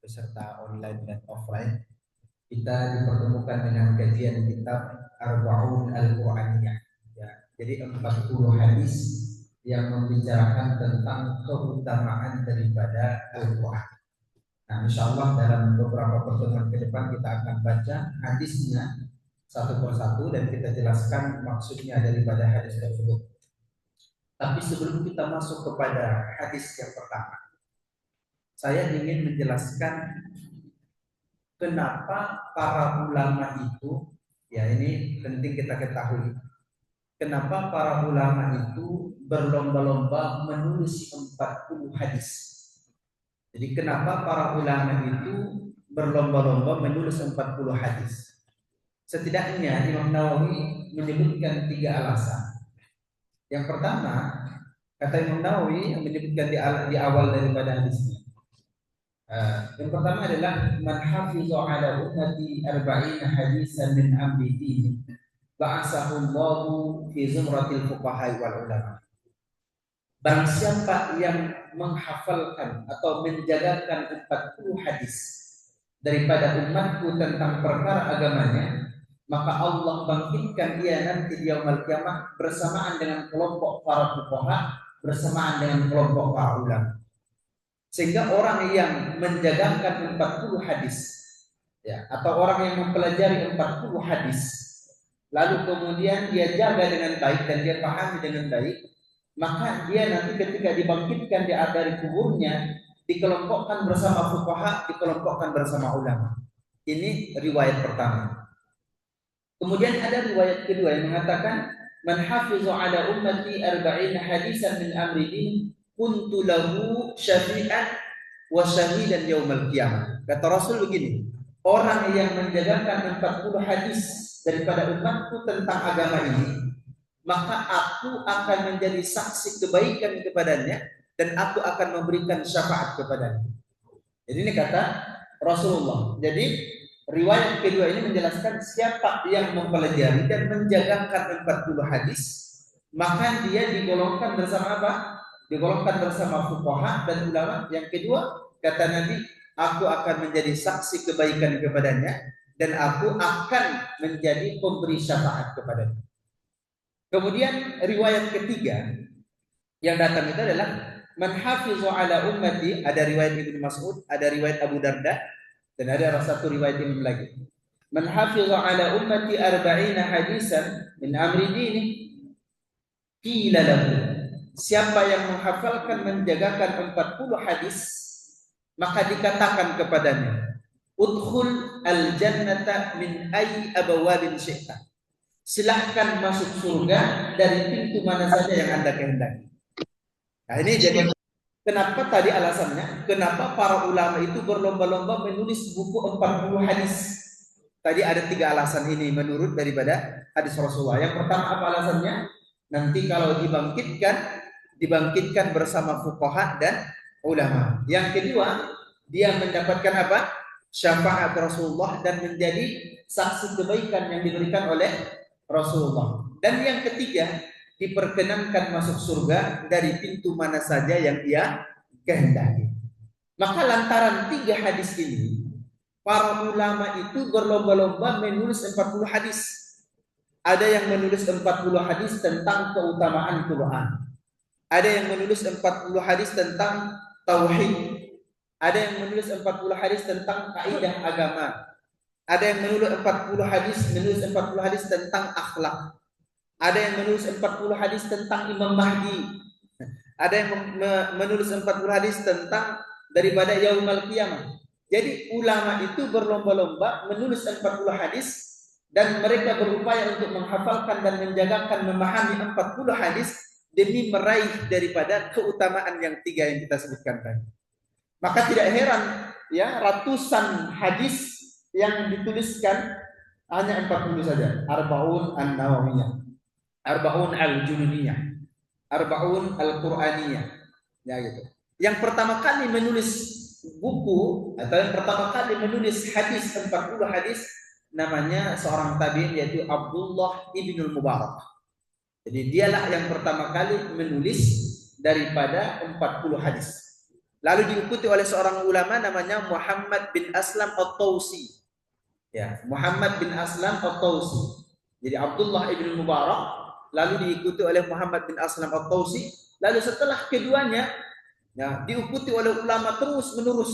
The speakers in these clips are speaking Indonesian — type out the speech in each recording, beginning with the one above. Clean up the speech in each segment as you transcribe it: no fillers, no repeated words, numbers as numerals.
peserta online dan offline, kita dipertemukan dengan kajian kitab Arba'un Al-Qur'aniyah. Ya, jadi 40 hadis yang membicarakan tentang keutamaan daripada Al-Quran. Nah, insya Allah dalam beberapa pertemuan ke depan kita akan baca hadisnya satu persatu dan kita jelaskan maksudnya daripada hadis tersebut. Tapi sebelum kita masuk kepada hadis yang pertama, saya ingin menjelaskan kenapa para ulama itu, ya ini penting kita ketahui, kenapa para ulama itu berlomba-lomba menulis 40 hadis. Jadi kenapa para ulama itu berlomba-lomba menulis 40 hadis? Setidaknya Imam Nawawi menyebutkan 3 alasan. Yang pertama, kata Imam Nawawi yang menyebutkan di awal daripada hadisnya. Yang pertama adalah man hafiza ala ummati 40 hadisan min amri dini ba'asahu Allahu fi zumratil fuqaha wal ulama. Barang siapa yang menghafalkan atau menjagakan 40 hadis daripada umatku tentang perkara agamanya, maka Allah bangkitkan dia nanti di yaumul kiamah bersamaan dengan kelompok para fuqaha, bersamaan dengan kelompok para ulama. Sehingga orang yang menjagakan 40 hadis, ya, atau orang yang mempelajari 40 hadis, lalu kemudian dia jaga dengan baik dan dia pahami dengan baik, maka dia nanti ketika dibangkitkan dari kuburnya dikelompokkan bersama fuqaha, dikelompokkan bersama ulama. Ini riwayat pertama. Kemudian ada riwayat kedua yang mengatakan man hafiza ala ummati 40 hadisan min amri din kuntu lahu syafi'an wa syahidan yaumil qiyamah. Kata Rasul begini, orang yang menjagakan 40 hadis daripada umatku tentang agama ini, maka aku akan menjadi saksi kebaikan kepadanya dan aku akan memberikan syafaat kepadanya. Jadi ini kata Rasulullah. Jadi riwayat kedua ini menjelaskan siapa yang mempelajari dan menjagakan 40 hadis, maka dia digolongkan bersama apa? Digolongkan bersama fuqaha dan ulama. Yang kedua, kata Nabi, aku akan menjadi saksi kebaikan kepadanya dan aku akan menjadi pemberi syafaat kepadanya. Kemudian riwayat ketiga yang datang itu adalah man hafizu ala ummati, ada riwayat Ibnu Mas'ud, ada riwayat Abu Darda, dan ada satu riwayat Imam lagi. Man hafizu ala ummati 40 hadisan min amri dini qila lahu, siapa yang menghafalkan menjagakan 40 hadis, maka dikatakan kepadanya, udkhul al-jannata min ayyi abwabin syi'ta, silahkan masuk surga dari pintu mana saja yang Anda kehendaki. Nah ini jadi kenapa tadi alasannya, kenapa para ulama itu berlomba-lomba menulis buku 40 hadis. Tadi ada 3 alasan ini menurut daripada hadis Rasulullah. Yang pertama apa alasannya? Nanti kalau dibangkitkan bersama fuqaha dan ulama. Yang kedua, dia mendapatkan apa? Syafaat Rasulullah dan menjadi saksi kebaikan yang diberikan oleh Rasulullah. Dan yang ketiga, diperkenankan masuk surga dari pintu mana saja yang dia kehendaki. Maka lantaran 3 hadis ini, para ulama itu berlomba-lomba menulis 40 hadis. Ada yang menulis 40 hadis tentang keutamaan Quran. Ada yang menulis 40 hadis tentang tauhid. Ada yang menulis 40 hadis tentang kaidah agama. Ada yang menulis 40 hadis tentang akhlak. Ada yang menulis 40 hadis tentang Imam Mahdi. Ada yang menulis 40 hadis tentang daripada yaumul qiyamah. Jadi ulama itu berlomba-lomba menulis 40 hadis dan mereka berupaya untuk menghafalkan dan menjagakan memahami 40 hadis demi meraih daripada keutamaan yang 3 yang kita sebutkan tadi. Maka tidak heran ya ratusan hadis yang dituliskan hanya 40 saja. Arba'un an-Nawawiyah, Arba'un al-Jununiyah, Arba'un al-Qur'aniyah. Ya gitu. Yang pertama kali menulis buku atau yang pertama kali menulis hadis 40 hadis namanya seorang tabi'in yaitu Abdullah ibnul Mubarak. Jadi dialah yang pertama kali menulis daripada 40 hadis. Lalu diikuti oleh seorang ulama namanya Muhammad bin Aslam At-Tausi. Ya, Muhammad bin Aslam At-Tausi. Jadi Abdullah ibn Mubarak, lalu diikuti oleh Muhammad bin Aslam At-Tausi. Lalu setelah keduanya, ya, diikuti oleh ulama terus menerus.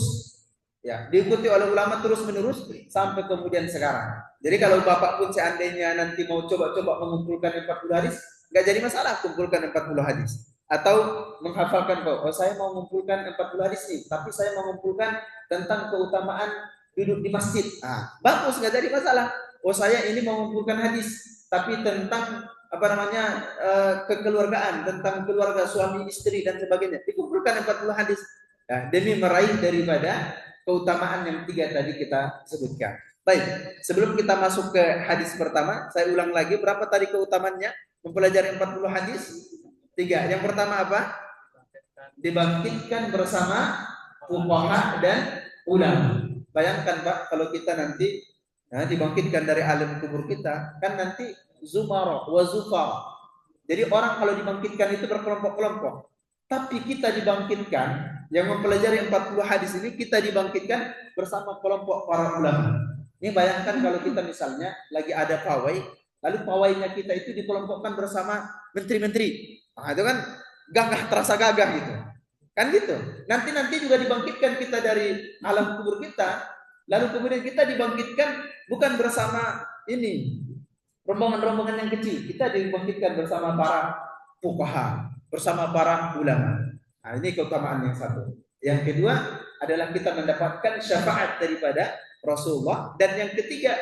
Ya, diikuti oleh ulama terus menerus sampai kemudian sekarang. Jadi kalau Bapak pun seandainya nanti mau coba-coba mengumpulkan 40 hadis, nggak jadi masalah kumpulkan 40 hadis. Atau menghafalkan bahwa saya mau mengumpulkan 40 hadis nih, tapi saya mau mengumpulkan tentang keutamaan duduk di masjid. Nah, bagus, nggak jadi masalah. Oh, saya ini mau mengumpulkan hadis, tapi tentang apa namanya kekeluargaan, tentang keluarga suami istri dan sebagainya. Dikumpulkan 40 hadis. Nah, demi meraih daripada keutamaan yang 3 tadi kita sebutkan. Baik, sebelum kita masuk ke hadis pertama, saya ulang lagi berapa tadi keutamaannya mempelajari 40 hadis? 3. Yang pertama apa? Dibangkitkan bersama fuqaha dan ulama. Bayangkan Pak, kalau kita nanti dibangkitkan dari alam kubur kita, kan nanti zumara wa zufara. Jadi orang kalau dibangkitkan itu berkelompok-kelompok. Tapi kita dibangkitkan, yang mempelajari 40 hadis ini, kita dibangkitkan bersama kelompok para ulama. Ini bayangkan kalau kita misalnya lagi ada pawai, lalu pawainya kita itu dikelompokkan bersama menteri-menteri. Nah, itu kan gagah, terasa gagah gitu. Kan gitu. Nanti juga dibangkitkan kita dari alam kubur kita, lalu kemudian kita dibangkitkan bukan bersama ini rombongan-rombongan yang kecil. Kita dibangkitkan bersama para fuqaha, bersama para ulama. Nah, ini keutamaan yang satu. Yang kedua adalah kita mendapatkan syafaat daripada Rasulullah, dan yang ketiga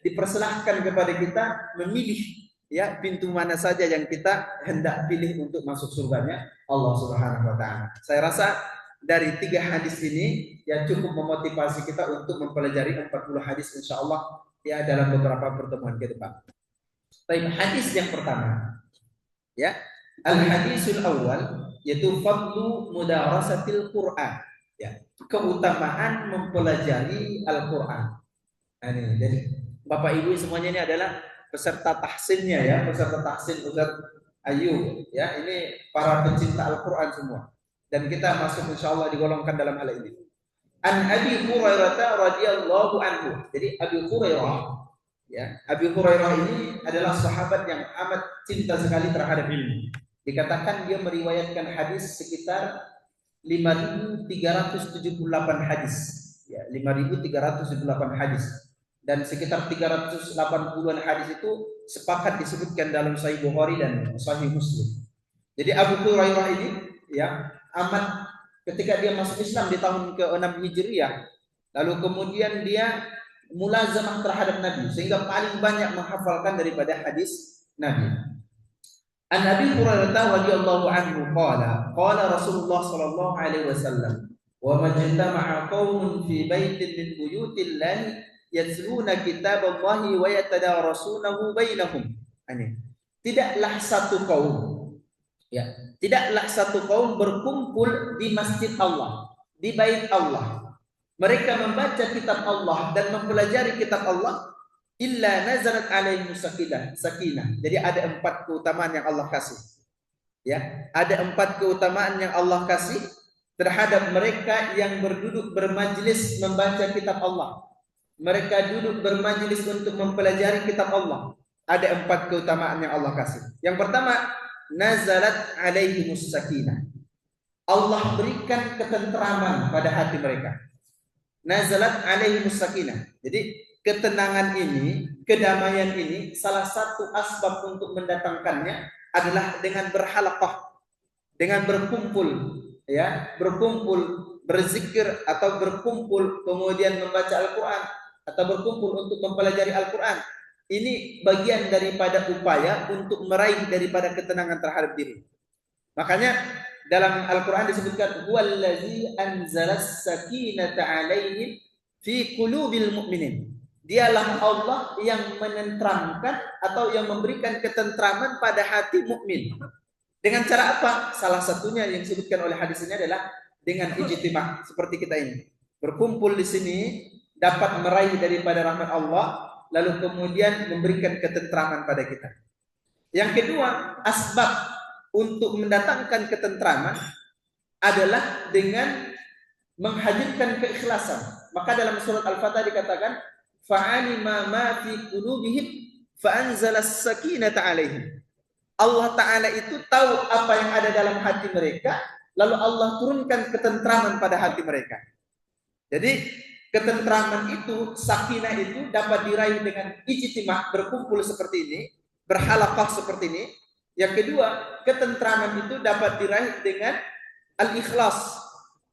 dipersilahkan kepada kita memilih ya pintu mana saja yang kita hendak pilih untuk masuk surganya Allah Subhanahu wa taala. Saya rasa dari 3 hadis ini ya cukup memotivasi kita untuk mempelajari 40 hadis insyaallah ya dalam beberapa pertemuan ke depan. Baik, hadis yang pertama. Ya. Al-hadisul awal yaitu fadlu mudarasatil Quran. Ya, keutamaan mempelajari Al-Qur'an. Nah, ini jadi Bapak Ibu semuanya ini adalah peserta tahsinnya ya, peserta tahsin Ustaz Ayu ya, ini para pencinta Al-Qur'an semua. Dan kita masuk insyaallah digolongkan dalam hal ini. An Abi Hurairah radhiyallahu anhu. Jadi Abi Hurairah ya, Abi Hurairah ini adalah sahabat yang amat cinta sekali terhadap ilmu. Dikatakan dia meriwayatkan hadis sekitar 5.378 hadis. Ya, 5.378 hadis. Dan sekitar 380-an hadis itu sepakat disebutkan dalam Sahih Bukhari dan Sahih Muslim. Jadi Abu Hurairah ini ya amat ketika dia masuk Islam di tahun ke-6 Hijriah, lalu kemudian dia mulazamah terhadap Nabi sehingga paling banyak menghafalkan daripada hadis Nabi. An Abi Hurairah radhiyallahu anhu qala Rasulullah sallallahu alaihi wasallam wa majtama'a qaumun fi baitin min buyutillahi yatluna kitaballahi wa yatadarasunahu bainahum. Ini tidaklah satu kaum berkumpul di masjid Allah, di bait Allah. Mereka membaca kitab Allah dan mempelajari kitab Allah illa nazalat alaihim sakinah. Jadi ada 4 keutamaan yang Allah kasih. Ya, ada 4 keutamaan yang Allah kasih terhadap mereka yang berduduk bermajlis membaca kitab Allah. Mereka duduk bermajlis untuk mempelajari kitab Allah. Ada 4 keutamaan yang Allah kasih. Yang pertama, nazalat alaihimus sakinah. Allah berikan ketentraman pada hati mereka. Nazalat alaihimus sakinah. Jadi ketenangan ini, kedamaian ini, salah satu asbab untuk mendatangkannya adalah dengan berhalaqah, dengan berkumpul, ya, berkumpul, berzikir atau berkumpul kemudian membaca Al-Quran atau berkumpul untuk mempelajari Al-Quran. Ini bagian daripada upaya untuk meraih daripada ketenangan terhadap diri. Makanya dalam Al-Quran disebutkan huwallazi anzalas sakinata alaihim fi qulubil mu'minin. Dialah Allah yang menenteramkan atau yang memberikan ketentraman pada hati mukmin. Dengan cara apa? Salah satunya yang disebutkan oleh hadis ini adalah dengan ijtima' seperti kita ini. Berkumpul di sini dapat meraih daripada rahmat Allah, lalu kemudian memberikan ketentraman pada kita. Yang kedua, asbab untuk mendatangkan ketentraman adalah dengan menghadirkan keikhlasan. Maka dalam surat Al-Fatah dikatakan fa'alima ma fi qulubihim fa'anzala as-sakinata 'alaihim. Allah Ta'ala itu tahu apa yang ada dalam hati mereka, lalu Allah turunkan ketentraman pada hati mereka. Jadi ketentraman itu, sakinah itu dapat diraih dengan ijtimah, berkumpul seperti ini, berhalaqah seperti ini. Yang kedua, ketentraman itu dapat diraih dengan al-ikhlas,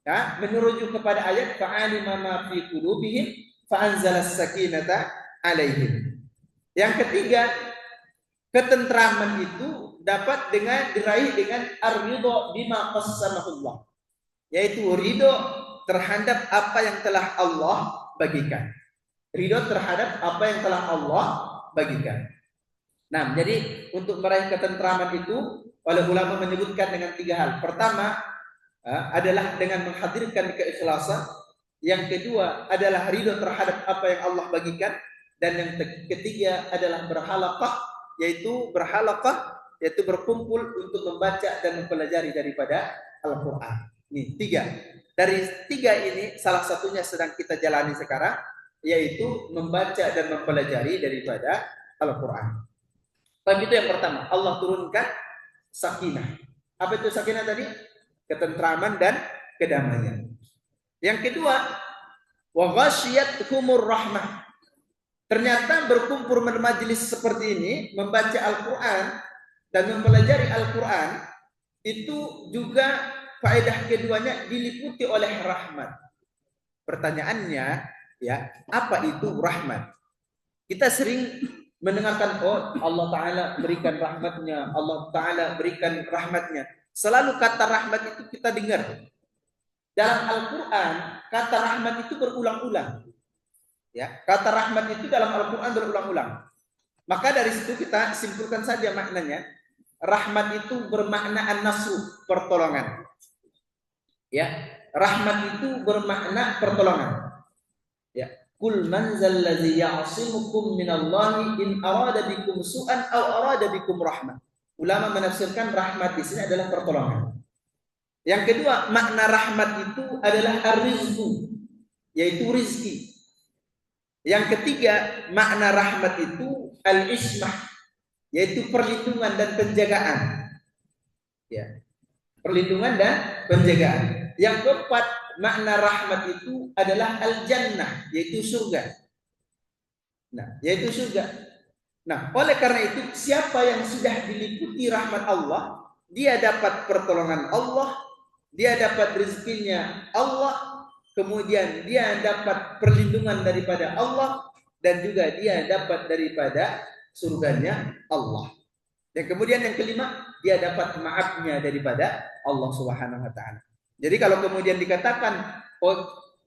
ya, menuju kepada ayat fa'alima ma fi qulubihim fa'anzalas sakinata 'alaihim. Yang ketiga, ketentraman itu dapat diraih dengan ar-ridha bima qassamahullah, yaitu ridho terhadap apa yang telah Allah bagikan. Ridho terhadap apa yang telah Allah bagikan. Nah, jadi untuk meraih ketentraman itu oleh ulama menyebutkan dengan 3 hal. Pertama adalah dengan menghadirkan keikhlasan. Yang kedua adalah ridho terhadap apa yang Allah bagikan. Dan yang ketiga adalah berhalaqah, yaitu berkumpul untuk membaca dan mempelajari daripada Al-Quran. Ini 3. Dari 3 ini salah satunya sedang kita jalani sekarang, yaitu membaca dan mempelajari daripada Al-Quran. Tapi itu yang pertama, Allah turunkan sakinah. Apa itu sakinah tadi? Ketentraman dan kedamaian. Yang kedua, wa ghasyiyatuhumur rahmah. Ternyata berkumpul majelis seperti ini, membaca Al-Quran dan mempelajari Al-Quran, itu juga faedah keduanya diliputi oleh rahmat. Pertanyaannya, ya, apa itu rahmat? Kita sering mendengarkan, oh Allah Ta'ala berikan rahmatnya, Allah Ta'ala berikan rahmatnya. Selalu kata rahmat itu kita dengar. Dalam Al-Quran, kata rahmat itu berulang-ulang. Ya, kata rahmat itu dalam Al-Quran berulang-ulang. Maka dari situ kita simpulkan saja maknanya. Rahmat itu bermakna an-nasru, pertolongan. Ya, rahmat itu bermakna pertolongan. Ya, kul man zallazi ya'simukum minallahi in arada bikum su'an aw arada bikum rahmah. Ulama menafsirkan rahmat di sini adalah pertolongan. Yang kedua, makna rahmat itu adalah ar-rizqu, yaitu rizki. Yang ketiga, makna rahmat itu al-ismah, yaitu perlindungan dan penjagaan. Ya, perlindungan dan penjagaan. Yang keempat, makna rahmat itu adalah al-jannah, yaitu surga. Nah, yaitu surga. Nah, oleh karena itu, siapa yang sudah diliputi rahmat Allah, dia dapat pertolongan Allah, dia dapat rezekinya Allah, kemudian dia dapat perlindungan daripada Allah, dan juga dia dapat daripada surganya Allah. Dan kemudian yang kelima, dia dapat maafnya daripada Allah Subhanahu wa Ta'ala. Jadi kalau kemudian dikatakan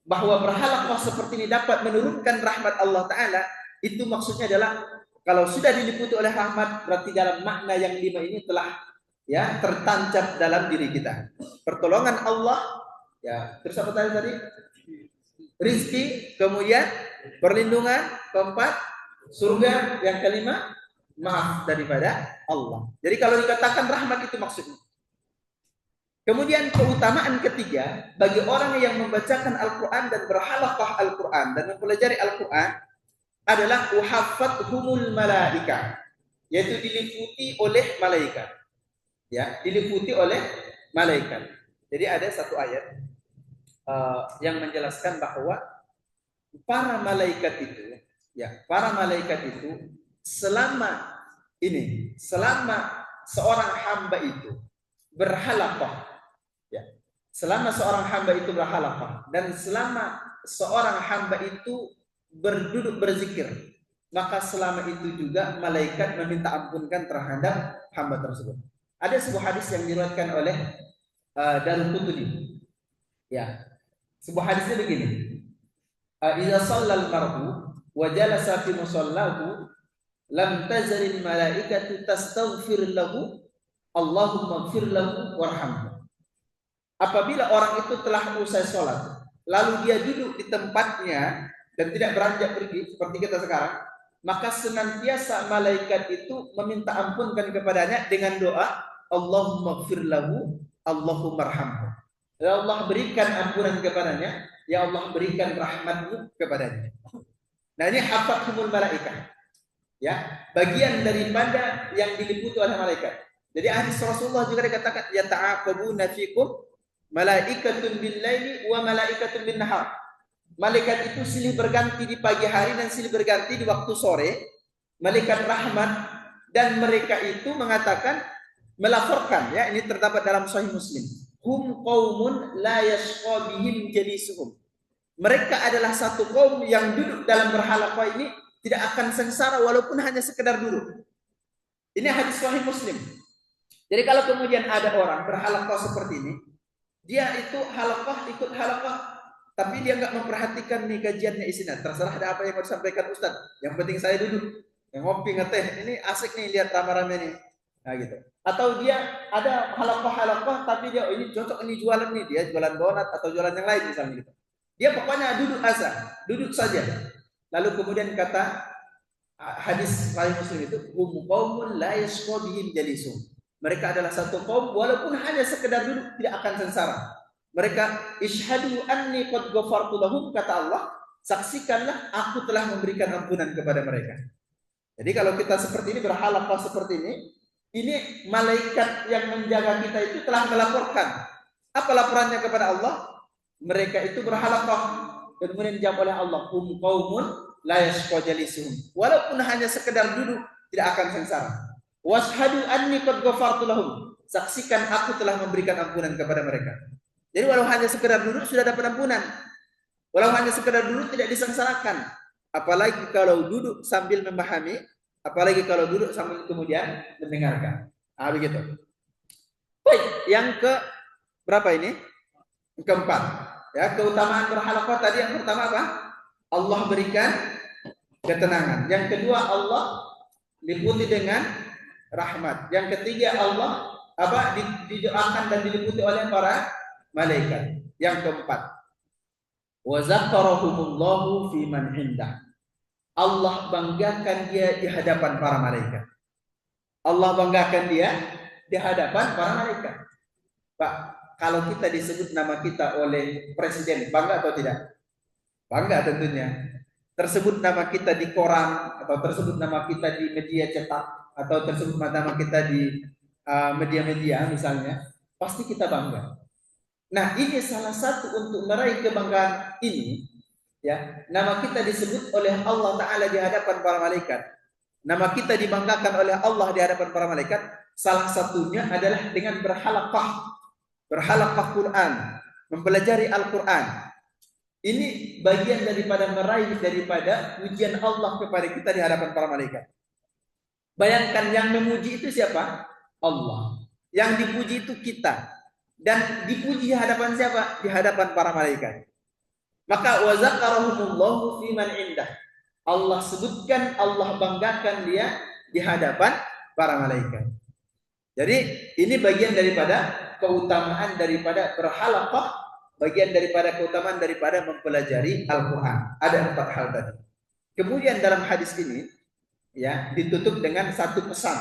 bahwa berhalaqah seperti ini dapat menurunkan rahmat Allah Ta'ala, itu maksudnya adalah kalau sudah diliputi oleh rahmat, berarti dalam makna yang 5 ini telah ya tertancap dalam diri kita. Pertolongan Allah, ya, terus apa tadi? Rizki, kemudian perlindungan, keempat surga, yang kelima maaf daripada Allah. Jadi kalau dikatakan rahmat itu maksudnya. Kemudian keutamaan ketiga bagi orang yang membacakan Al-Quran dan berhalaqah Al-Quran dan mempelajari Al-Quran adalah uhaffathumul malaika, yaitu diliputi oleh malaikat. Ya, diliputi oleh malaikat. Jadi ada satu ayat yang menjelaskan bahwa para malaikat itu selama seorang hamba itu berhalaqah, ya, selama seorang hamba itu berhalaqah dan selama seorang hamba itu berduduk berzikir, maka selama itu juga malaikat meminta ampunkan terhadap hamba tersebut. Ada sebuah hadis yang diriwayatkan oleh Daruqutni. Ya, sebuah hadisnya begini. Idza shallal mar'u wa jalasa fi musallahu lam tazalil malaikatu tastaghfir lahu Allahumma ighfir lahu warhamhu. Apabila orang itu telah usai sholat, lalu dia duduk di tempatnya dan tidak beranjak pergi seperti kita sekarang, maka senantiasa malaikat itu meminta ampunkan kepadanya dengan doa Allahumma ighfir lahu Allahumma arhamhu. Ya Allah berikan ampunan kepadanya, ya Allah berikan rahmat-Mu kepadanya. Nah ini hafathumul malaikah. Ya, bagian daripada yang diliputi oleh malaikat. Jadi hadis Rasulullah juga dikatakan ya ta'aqabuna fikum malaikatun bil laili wa malaikatun bin nahar. Malaikat itu silih berganti di pagi hari dan silih berganti di waktu sore. Malaikat rahmat, dan mereka itu mengatakan, melaporkan, ya, ini terdapat dalam Sahih Muslim. Hum qaumun la yashqa bihim jalisuhum. Mereka adalah satu kaum yang duduk dalam berhalaqah ini tidak akan sengsara walaupun hanya sekedar duduk. Ini hadis Sahih Muslim. Jadi kalau kemudian ada orang berhalaqah seperti ini, dia itu halaqah, ikut halaqah, tapi dia nggak memperhatikan nih kajiannya isinya. Terserah ada apa yang mau disampaikan Ustaz. Yang penting saya duduk, yang ngopi ngeteh. Ini asik nih lihat rame-rame nih. Nah gitu. Atau dia ada halaqah, tapi dia ini cocok ini jualan nih, dia jualan donat atau jualan yang lain misalnya gitu. Dia pokoknya duduk asa, duduk saja. Lalu kemudian kata hadis Sahih Muslim itu, hum qaumun la yashqa bihim jalisum. Mereka adalah satu kaum walaupun hanya sekedar duduk tidak akan sengsara. Mereka ishhadu anni qad ghafartu lahum, kata Allah, saksikanlah aku telah memberikan ampunan kepada mereka. Jadi kalau kita seperti ini, berhalaqah seperti ini malaikat yang menjaga kita itu telah melaporkan. Apa laporannya kepada Allah? Mereka itu berhalaqah, kemudian dijawab oleh Allah, hum qaumun la yashqa jalisuhum. Walaupun hanya sekedar duduk tidak akan sengsara. Washhadu anni qad ghafartu lahum. Saksikan aku telah memberikan ampunan kepada mereka. Jadi walau hanya sekedar duduk sudah dapat ampunan. Walau hanya sekedar duduk tidak disengsarakan. Apalagi kalau duduk sambil memahami, apalagi kalau duduk sambil kemudian mendengarkan. Ah begitu. Baik, yang ke berapa ini? Keempat. Ya, keutamaan berhalaqah tadi yang pertama apa? Allah berikan ketenangan. Yang kedua, Allah diliputi dengan rahmat. Yang ketiga, Allah didoakan dan diliputi oleh para malaikat. Yang keempat, wa zakarahumullahu fi man indah. Allah banggakan dia di hadapan para malaikat. Allah banggakan dia di hadapan para malaikat. Pak, kalau kita disebut nama kita oleh presiden, bangga atau tidak? Bangga tentunya. Tersebut nama kita di koran, atau tersebut nama kita di media cetak, atau tersebut nama kita di media-media misalnya, pasti kita bangga. Nah, ini salah satu untuk meraih kebanggaan ini, ya. Nama kita disebut oleh Allah Ta'ala di hadapan para malaikat. Nama kita dibanggakan oleh Allah di hadapan para malaikat. Salah satunya adalah dengan berhalaqah Quran, mempelajari Al-Quran. Ini bagian daripada meraih daripada pujian Allah kepada kita di hadapan para malaikat. Bayangkan yang memuji itu siapa? Allah. Yang dipuji itu kita. Dan dipuji di hadapan siapa? Di hadapan para malaikat. Maka wa zakarahumullahu fi man indah. Allah sebutkan, Allah banggakan dia di hadapan para malaikat. Jadi ini bagian daripada keutamaan daripada berhalaqah, bagian daripada keutamaan daripada mempelajari Al-Quran. Ada 4 hal tadi. Kemudian dalam hadis ini, ya, ditutup dengan satu pesan.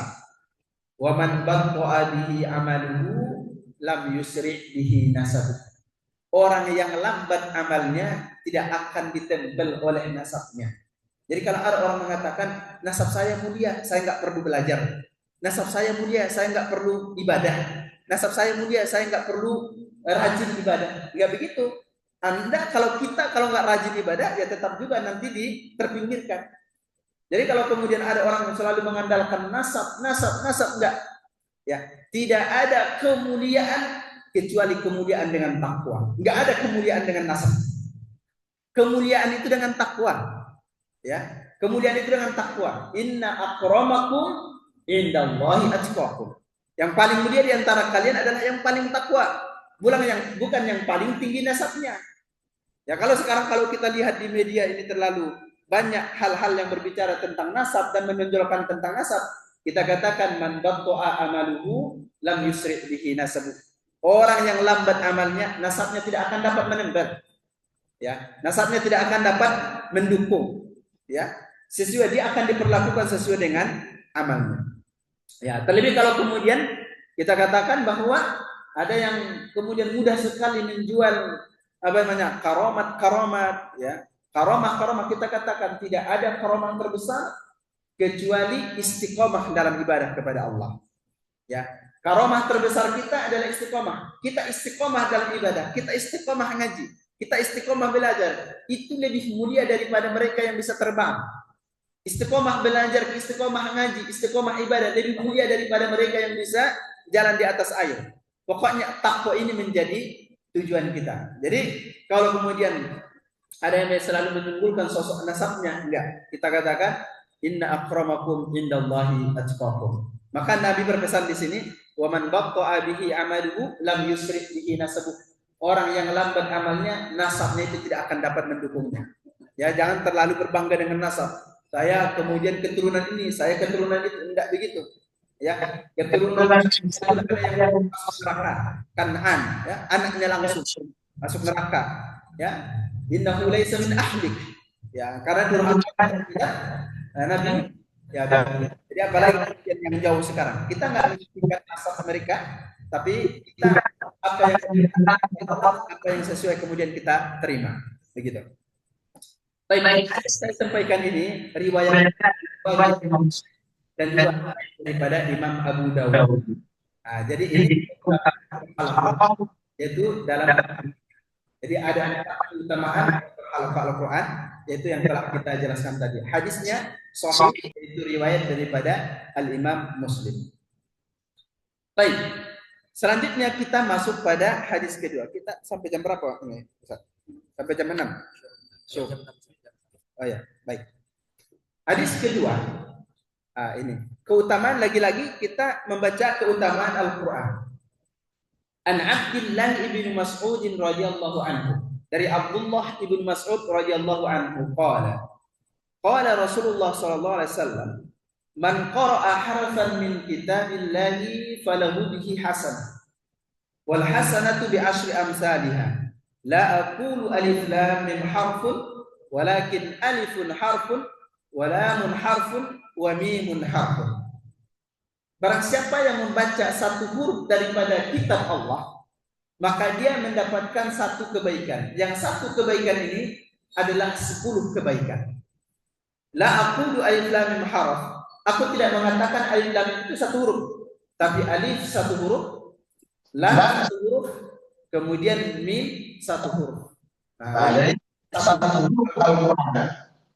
Wa man batta'a bihi amaluhu lam yusri' bihi nasabuh. Orang yang lambat amalnya tidak akan ditempel oleh nasabnya. Jadi kalau ada orang mengatakan nasab saya mulia, saya nggak perlu belajar. Nasab saya mulia, saya nggak perlu ibadah. Nasab saya mulia, saya nggak perlu rajin ibadah. Nggak begitu. Anda kalau nggak rajin ibadah, ya tetap juga nanti terpinggirkan. Jadi kalau kemudian ada orang yang selalu mengandalkan nasab enggak. Ya, tidak ada kemuliaan kecuali kemuliaan dengan takwa. Enggak ada kemuliaan dengan nasab. Kemuliaan itu dengan takwa. Ya, kemuliaan itu dengan takwa. Inna akramakum indallahi atqakum. Yang paling mulia di antara kalian adalah yang paling takwa. Bukan yang paling tinggi nasabnya. Ya, kalau sekarang kita lihat di media ini terlalu banyak hal-hal yang berbicara tentang nasab dan menonjolkan tentang nasab, kita katakan man batta'a amaluhu lam yusri' bihi nasabuh. Orang yang lambat amalnya, nasabnya tidak akan dapat menembel. Ya, nasabnya tidak akan dapat mendukung. Ya, dia akan diperlakukan sesuai dengan amalnya. Ya, terlebih kalau kemudian kita katakan bahwa ada yang kemudian mudah sekali menjual apa namanya karomat ya. Karomah kita katakan tidak ada karomah terbesar kecuali istiqomah dalam ibadah kepada Allah. Ya, karomah terbesar kita adalah istiqomah. Kita istiqomah dalam ibadah, kita istiqomah ngaji, kita istiqomah belajar. Itu lebih mulia daripada mereka yang bisa terbang. Istiqomah belajar, istiqomah ngaji, istiqomah ibadah lebih mulia daripada mereka yang bisa jalan di atas air. Pokoknya takwa ini menjadi tujuan kita. Jadi kalau kemudian ada yang selalu menunggulkan sosok nasabnya, enggak. Kita katakan inna akramakum indallahi atqakum. Maka Nabi berpesan di sini, wa man batta'a bihi amaluhu lam yusrif bihi nasabuh. Orang yang lambat amalnya, nasabnya itu tidak akan dapat mendukungnya. Ya, jangan terlalu berbangga dengan nasab. Saya kemudian keturunan ini, saya keturunan itu, enggak begitu. Ya, keturunan yang masuk neraka, Kan'an, ya, anaknya langsung masuk neraka. Ya, innahu laisa min ahlik. Ya, karena durhaka ya. Nabi ya, jadi apalagi yang jauh sekarang. Kita nggak menginginkan asal mereka, tapi kita apa yang sesuai kemudian kita terima. Begitu. Baik, saya sampaikan ini riwayat dan juga daripada Imam Abu Dawud. Nah, jadi ini yaitu dalam jadi ada keutamaan Al-Quran yaitu yang telah kita jelaskan tadi. Hadisnya sahih yaitu riwayat daripada Al-Imam Muslim. Baik. Selanjutnya kita masuk pada hadis kedua. Kita sampai jam berapa ini? Sampai jam 6. So. Oh ya, baik. Hadis kedua. Ini. Keutamaan lagi-lagi kita membaca keutamaan Al-Quran. An Abdullah ibn Mas'ud radhiyallahu anhu. Dari Abdullah ibn Mas'ud radhiyallahu anhu qala Rasulullah sallallahu alaihi wasallam man qara'a harfan min kitabillahi falahu bihi hasanah wal hasanatu bi asyri amsalha la aqulu alif lam mim harfun walakin alifun harfun wa lamun harfun wa mimun harfun. Barang siapa yang membaca satu huruf daripada kitab Allah, maka dia mendapatkan satu kebaikan. Yang satu kebaikan ini adalah 10 kebaikan. La aqulu alif lam mim harf. Aku tidak mengatakan alif lam itu satu huruf, tapi alif satu huruf, lam satu huruf, kemudian mim satu huruf. Nah, satu huruf Al-Quran.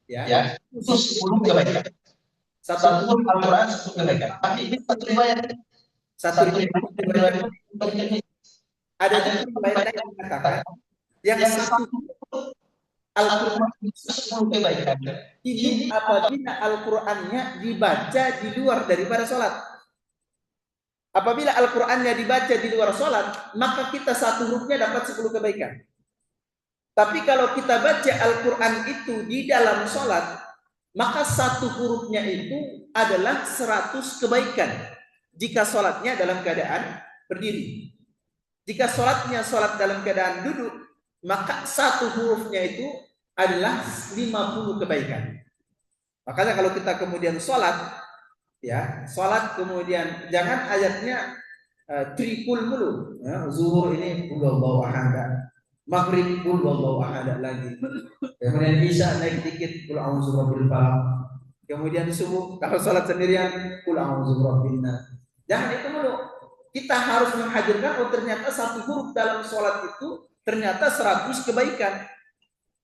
Ya, itu 10 kebaikan. Satu huruf Al-Quran 10 kebaikan. Tapi ini satu riwayat. Satu riwayat. Ada riwayat yang mengatakan yang satu Al-Quran 10 kebaikan. Ini apabila Al-Qurannya dibaca di luar daripada sholat. Apabila Al-Qurannya dibaca di luar sholat, maka kita satu hurufnya dapat 10 kebaikan. Tapi kalau kita baca Al-Quran itu di dalam sholat, maka satu hurufnya itu adalah 100 kebaikan. Jika sholatnya dalam keadaan berdiri. Jika sholatnya sholat dalam keadaan duduk, maka satu hurufnya itu adalah 50 kebaikan. Makanya kalau kita kemudian sholat, ya sholat kemudian jangan ayatnya tripul mulu. Ya, zuhur ini Allahu ahad, maghrib Allahu ahad lagi. Kemudian isya naik dikit qul a'udzu birabbil falaq. Kemudian subuh kalau sholat sendirian qul a'udzu birabbin nas. Jangan itu mulu. Kita harus menghadirkan ternyata satu huruf dalam sholat itu ternyata 100 kebaikan.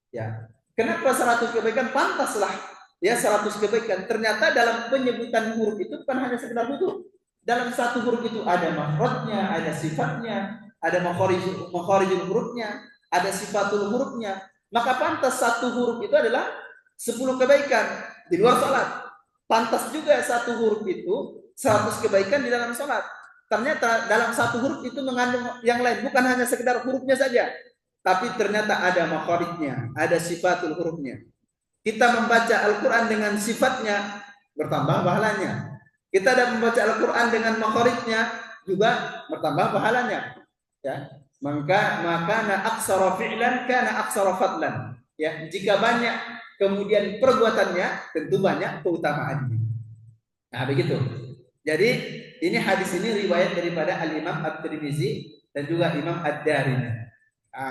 Ya. Kenapa 100 kebaikan? Pantaslah ya 100 kebaikan. Ternyata dalam penyebutan huruf itu bukan hanya sekedar huruf. Dalam satu huruf itu ada makhrajnya, ada sifatnya, ada makharijul hurufnya, ada sifatul hurufnya. Maka pantas satu huruf itu adalah 10 kebaikan di luar sholat. Pantas juga satu huruf itu 100 kebaikan di dalam sholat. Ternyata dalam satu huruf itu mengandung yang lain, bukan hanya sekedar hurufnya saja, tapi ternyata ada makharijnya, ada sifatul hurufnya. Kita membaca Al-Quran dengan sifatnya, bertambah pahalanya. Kita ada membaca Al-Quran dengan makharijnya, juga bertambah pahalanya. Ya, maka aksara fi'lan kana aksara fadlan. Ya, jika banyak kemudian perbuatannya, tentu banyak keutamaannya. Nah, begitu. Jadi ini hadis ini riwayat daripada Al-Imam At-Tirmizi dan juga Imam Ad-Darimi.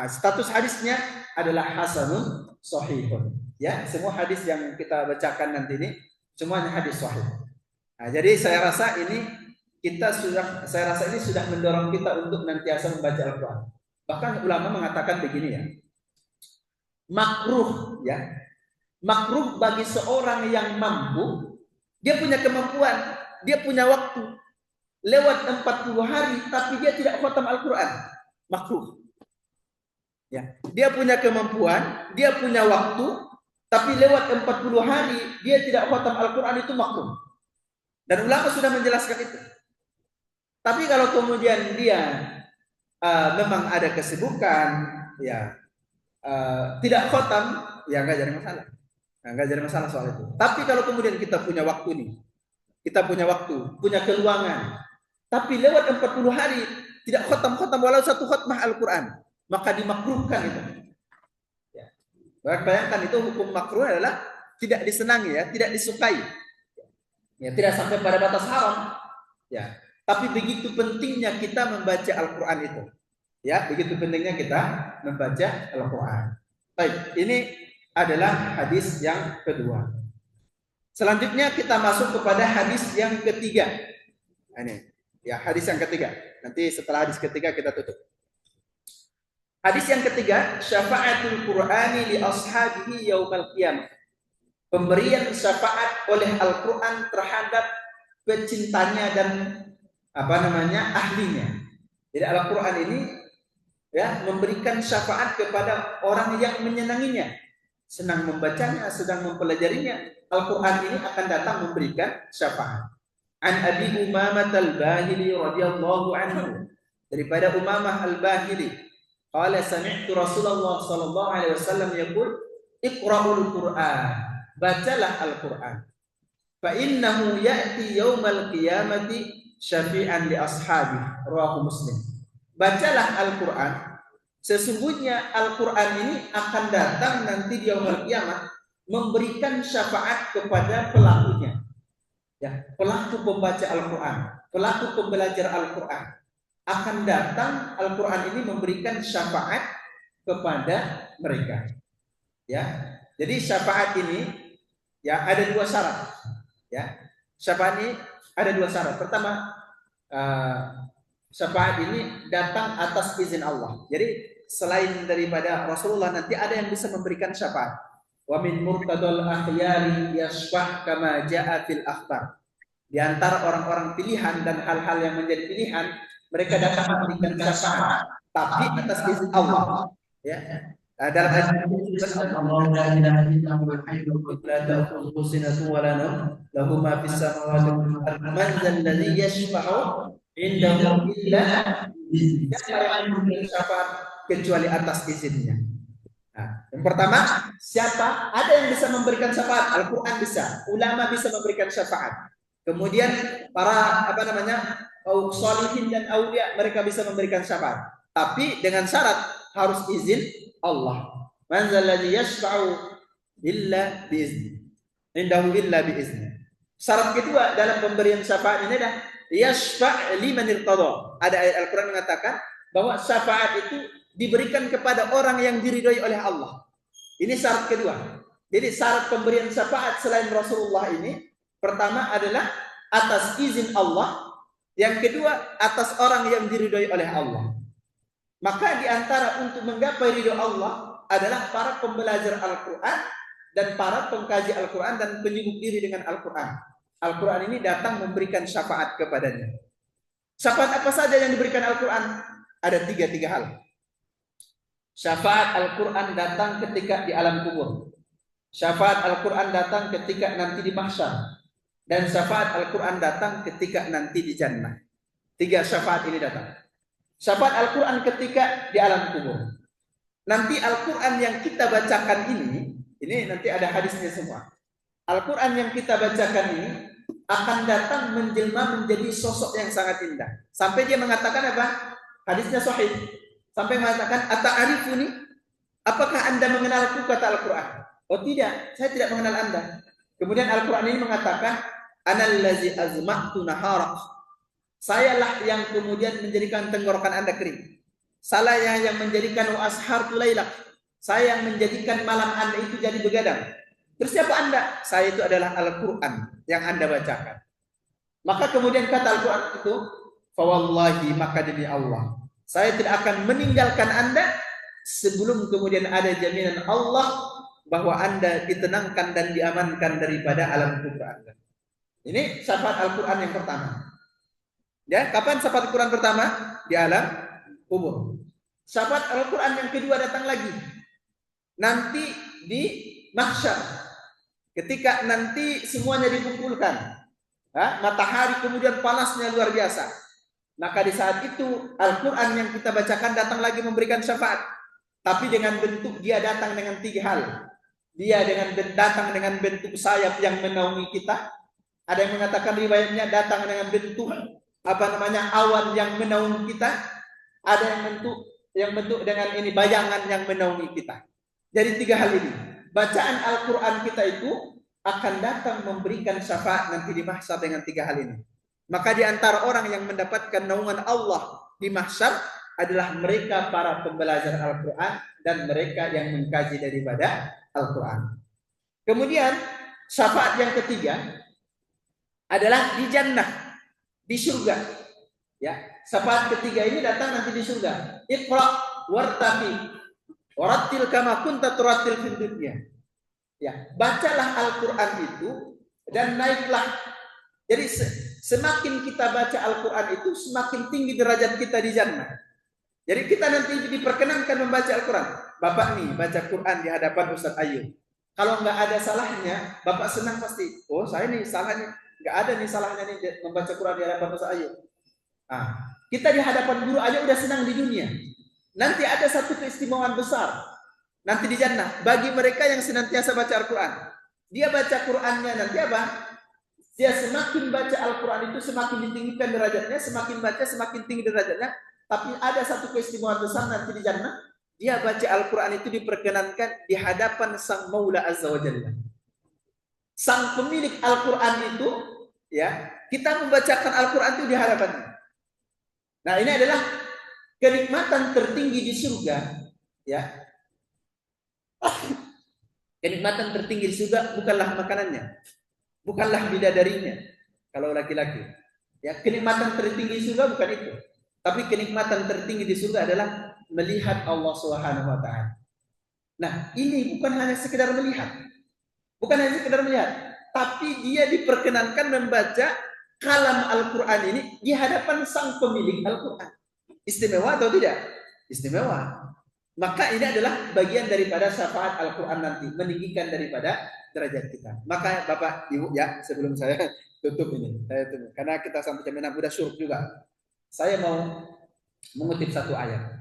Status hadisnya adalah hasanun sahihun. Ya, semua hadis yang kita bacakan nanti ini semuanya hadis sahih. Jadi saya rasa ini sudah mendorong kita untuk nantiasa membaca Al-Quran. Bahkan ulama mengatakan begini ya, makruh bagi seorang yang mampu, dia punya kemampuan, dia punya waktu, lewat 40 hari tapi dia tidak khatam Al-Quran, makruh. Ya, dia punya kemampuan, dia punya waktu, tapi lewat 40 hari dia tidak khatam Al-Quran, itu makruh. Dan ulama sudah menjelaskan itu. Tapi kalau kemudian dia memang ada kesibukan, ya tidak khatam, ya nggak jadi masalah. Nggak jadi masalah soal itu. Tapi kalau kemudian kita punya waktu nih, kita punya waktu, punya keluangan, tapi lewat 40 hari tidak khatam walau satu khatmah Al-Quran, maka dimakruhkan itu. Ya. Bayangkan itu hukum makruh adalah tidak disenangi, ya, tidak disukai. Ya, tidak sampai pada batas haram. Ya. Tapi begitu pentingnya kita membaca Al-Quran itu. Ya, begitu pentingnya kita membaca Al-Quran. Baik, ini adalah hadis yang kedua. Selanjutnya kita masuk kepada hadis yang ketiga. Ini, ya, hadis yang ketiga. Nanti setelah hadis ketiga kita tutup. Hadis yang ketiga, syafa'atul Qur'ani li ashabihi yaumal qiyamah. Pemberian syafaat oleh Al-Quran terhadap pecintanya dan ahlinya. Jadi Al-Quran ini ya memberikan syafaat kepada orang yang menyenanginya, senang membacanya, sedang mempelajarinya. Al-Quran ini akan datang memberikan syafaat. An Abi Umamah Al-Bahili radhiyallahu anhu, daripada Umamah Al-Bahili, qala sami'tu Rasulullah sallallahu alaihi wasallam yaqul iqra'ul Qur'an, bacalah Al-Quran, fa innahu ya'ti yaumal qiyamati syafi'an li ashabi, rawahu Muslim. Bacalah Al-Quran, sesungguhnya Al-Quran ini akan datang nanti di yaumul qiyamah memberikan syafaat kepada pelakunya. Ya, pelaku pembaca Al-Quran, pelaku pembelajar Al-Quran, akan datang Al-Quran ini memberikan syafaat kepada mereka. Ya, jadi syafaat ini ya ada dua syarat. Ya, syafaat ini ada dua syarat. Pertama, syafaat ini datang atas izin Allah. Jadi selain daripada Rasulullah, nanti ada yang bisa memberikan syafaat. Wa min murtadul akhyari yashfa' kama ja'a fil akhbar. Di antara orang-orang pilihan dan hal-hal yang menjadi pilihan, mereka datang memberikan syafaat, tapi atas izin Allah. Ya. Dalam ayat Allah la ilaha illa huwal hayyul qayyum la ta'khudhuhu sinatun wa la nawm lahu ma fis samawati wal ardi man dzal ladzi yashfa'u indahu illa bi'idznihi, siapa yang memberikan syafaat kecuali atas izinnya. Nah, yang pertama, siapa? Ada yang bisa memberikan syafaat. Al-Quran bisa, ulama bisa memberikan syafaat. Kemudian para kaum sholihin dan aulia, mereka bisa memberikan syafaat. Tapi dengan syarat harus izin Allah. Man dzalladzi yashfa'u illa bi'izni. Indahu illa bi'izni. Syarat kedua dalam pemberian syafaat ini adalah yashfa' liman irtada. Ada ayat Al-Quran mengatakan bahwa syafaat itu diberikan kepada orang yang diridhoi oleh Allah. Ini syarat kedua. Jadi syarat pemberian syafaat selain Rasulullah ini, pertama adalah atas izin Allah, yang kedua atas orang yang diridhoi oleh Allah. Maka di antara untuk menggapai ridho Allah adalah para pembelajar Al-Quran dan para pengkaji Al-Quran dan penyibuk diri dengan Al-Quran. Al-Quran ini datang memberikan syafaat kepadanya. Syafaat apa saja yang diberikan Al-Quran? Ada tiga hal. Syafaat Al-Quran datang ketika di alam kubur. Syafaat Al-Quran datang ketika nanti di mahsyar. Dan syafaat Al-Quran datang ketika nanti di jannah. Tiga syafaat ini datang. Syafaat Al-Quran ketika di alam kubur. Nanti Al-Quran yang kita bacakan ini nanti ada hadisnya semua. Al-Quran yang kita bacakan ini akan datang menjelma menjadi sosok yang sangat indah. Sampai dia mengatakan apa? Hadisnya sahih. Sampai mengatakan, ata'arifuni? Apakah Anda mengenalku, kata Al-Quran? Oh tidak, saya tidak mengenal Anda. Kemudian Al-Quran ini mengatakan, anallazi azma'tu naharak. Sayalah yang kemudian menjadikan tenggorokan Anda kering. Saya yang menjadikan wa ashartu lailak. Saya yang menjadikan malam Anda itu jadi begadang. Terus siapa Anda? Saya itu adalah Al-Quran yang Anda bacakan. Maka kemudian kata Al-Quran itu, fawallahi, maka demi Allah, saya tidak akan meninggalkan Anda sebelum kemudian ada jaminan Allah bahwa Anda ditenangkan dan diamankan daripada alam kubur Anda. Ini syafaat Al-Quran yang pertama. Ya, kapan syafaat Al-Quran pertama? Di alam kubur. Syafaat Al-Quran yang kedua datang lagi. Nanti di mahsyar. Ketika nanti semuanya dikumpulkan. Matahari kemudian panasnya luar biasa. Maka di saat itu Al-Quran yang kita bacakan datang lagi memberikan syafaat. Tapi dengan bentuk dia datang dengan 3 hal. Dia datang dengan bentuk sayap yang menaungi kita. Ada yang mengatakan riwayatnya datang dengan bentuk awan yang menaungi kita. Ada yang bentuk dengan ini bayangan yang menaungi kita. Jadi 3 hal ini. Bacaan Al-Quran kita itu akan datang memberikan syafaat nanti di mahsyar dengan 3 hal ini. Maka di antara orang yang mendapatkan naungan Allah di mahsyar adalah mereka para pembelajar Al-Quran dan mereka yang mengkaji daripada Al-Quran. Kemudian syafaat yang ketiga adalah di jannah, di surga. Ya, syafaat ketiga ini datang nanti di surga. Iqra wartaqi warattil kama kunta turattil fid dunya. Ya, bacalah Al-Quran itu dan naiklah. Jadi semakin kita baca Al-Quran itu semakin tinggi derajat kita di jannah. Jadi kita nanti diperkenankan membaca Al-Quran. Bapak nih baca Quran di hadapan Ustaz Ayub. Kalau nggak ada salahnya, Bapak senang pasti. Oh, saya nih salahnya nggak ada nih salahnya nih membaca Quran di hadapan Ustaz Ayub. Kita di hadapan guru aja udah senang di dunia. Nanti ada satu keistimewaan besar nanti di jannah bagi mereka yang senantiasa baca Al-Quran. Dia baca Qurannya nanti apa? Dia semakin baca Al-Quran itu semakin ditinggikan derajatnya, semakin baca semakin tinggi derajatnya. Tapi ada satu keistimewaan besar nanti di jannah. Dia baca Al-Quran itu diperkenankan di hadapan Sang Maula Azza wa Jalla. Sang pemilik Al-Quran itu, ya, kita membacakan Al-Quran itu di hadapannya. Nah, ini adalah kenikmatan tertinggi di surga, ya. Kenikmatan tertinggi di surga bukanlah makanannya, bukanlah bidadarinya. Kalau laki-laki, ya, kenikmatan tertinggi di surga bukan itu. Tapi kenikmatan tertinggi di surga adalah melihat Allah Subhanahu wa taala. Nah, ini bukan hanya sekedar melihat. Bukan hanya sekedar melihat, tapi dia diperkenankan membaca kalam Al-Quran ini di hadapan sang pemilik Al-Quran. Istimewa atau tidak? Istimewa. Maka ini adalah bagian daripada syafaat Al-Quran nanti, meninggikan daripada derajat kita. Maka Bapak Ibu, ya, sebelum saya tutup ini, karena kita sampai jam 6 udah syuruk juga. Saya mau mengutip satu ayat.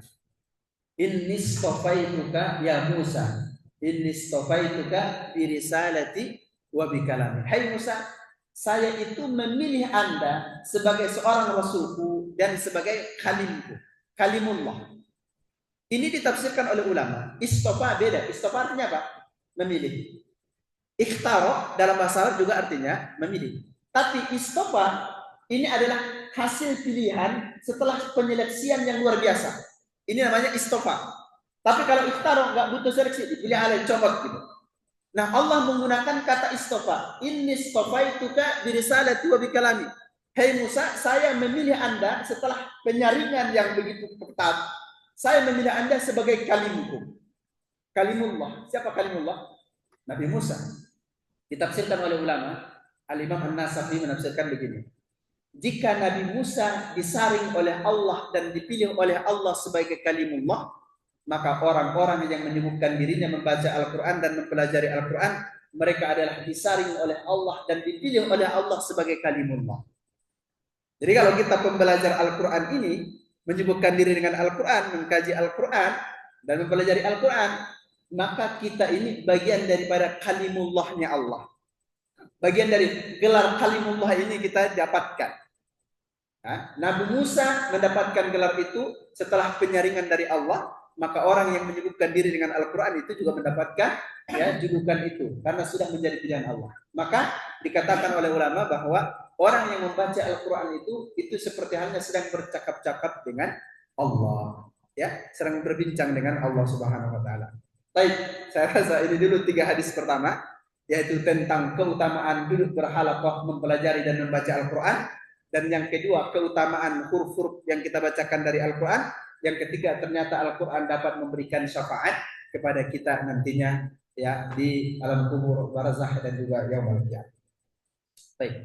Inni stofaituka ya Musa, inni stofaituka bi risalati wa bi kalami. Hai Musa, saya itu memilih Anda sebagai seorang rasulku dan sebagai kalimku, kalimullah. Ini ditafsirkan oleh ulama. Istofa beda. Istofa artinya apa? Memilih. Ikhtaro dalam bahasa Arab juga artinya memilih. Tapi istofa ini adalah hasil pilihan setelah penyeleksian yang luar biasa. Ini namanya istofa. Tapi kalau ikhtaro nggak butuh seleksi, dipilih oleh copot gitu. Nah, Allah menggunakan kata istofa. Inni istofaituka bi risalati wa bi kalami. Hai Musa, saya memilih Anda setelah penyaringan yang begitu ketat. Saya memilih Anda sebagai kalimku. Kalimullah. Siapa kalimullah? Nabi Musa. Ditafsirkan oleh ulama, Al-Imam An-Nasafi menafsirkan begini. Jika Nabi Musa disaring oleh Allah dan dipilih oleh Allah sebagai kalimullah, maka orang-orang yang menyebutkan dirinya membaca Al-Quran dan mempelajari Al-Quran, mereka adalah disaring oleh Allah dan dipilih oleh Allah sebagai kalimullah. Jadi kalau kita pembelajar Al-Quran ini menyebutkan diri dengan Al-Quran, mengkaji Al-Quran dan mempelajari Al-Quran, maka kita ini bagian daripada kalimullahnya Allah. Bagian dari gelar kalimullah ini kita dapatkan. Nabi Musa mendapatkan gelar itu setelah penyaringan dari Allah, maka orang yang menyebutkan diri dengan Al-Quran itu juga mendapatkan julukan itu karena sudah menjadi pilihan Allah. Maka dikatakan oleh ulama bahwa orang yang membaca Al-Quran itu seperti halnya sedang bercakap-cakap dengan Allah, ya, sedang berbincang dengan Allah Subhanahu Wa Taala. Baik, saya rasa ini dulu 3 hadis pertama, yaitu tentang keutamaan duduk berhalaqah mempelajari dan membaca Al-Quran, dan yang kedua keutamaan huruf-huruf yang kita bacakan dari Al-Quran, yang ketiga ternyata Al-Quran dapat memberikan syafaat kepada kita nantinya, ya, di alam kubur, barzakh, dan juga yaumul qiyamah. Baik.